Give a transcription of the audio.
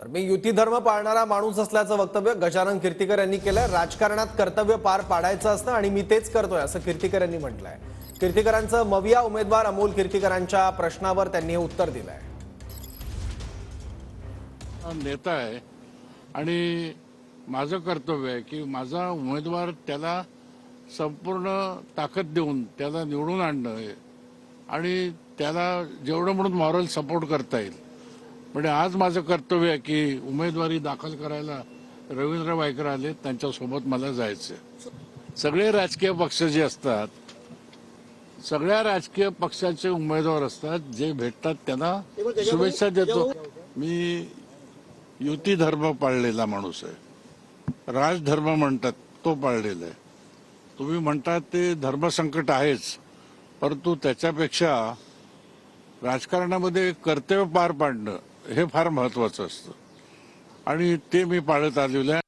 तर मी युती धर्म पाळणारा माणूस असल्याचं वक्तव्य गजानन कीर्तीकर यांनी केलंय। राजकारणात कर्तव्य पार पाडायचं असतं आणि मी तेच करतोय असं कीर्तीकर यांनी म्हटलंय। कीर्तीकरांचं मविया उमेदवार अमोल कीर्तीकरांच्या प्रश्नावर त्यांनी हे उत्तर दिलंय। नेता आहे आणि माझं कर्तव्य आहे की माझा उमेदवार त्याला संपूर्ण ताकद देऊन त्याला निवडून आणणं आहे आणि त्याला जेवढं म्हणून मॉरल सपोर्ट करता येईल। म्हणजे आज माझं कर्तव्य आहे की उमेदवारी दाखल करायला रवींद्र वायकर आले, त्यांच्यासोबत मला जायचं। सगळे राजकीय पक्ष जे असतात, सगळ्या राजकीय पक्षाचे उमेदवार असतात, जे भेटतात त्यांना शुभेच्छा देतो। मी युती धर्म पाळलेला माणूस आहे, राजधर्म म्हणतात तो पाळलेला आहे। तुम्ही म्हणतात ते धर्मसंकट आहेच, परंतु त्याच्यापेक्षा राजकारणामध्ये कर्तव्य पार पाडणं हे फार महत्वाचं असतं आणि ते मी पाळत आलेलं आहे।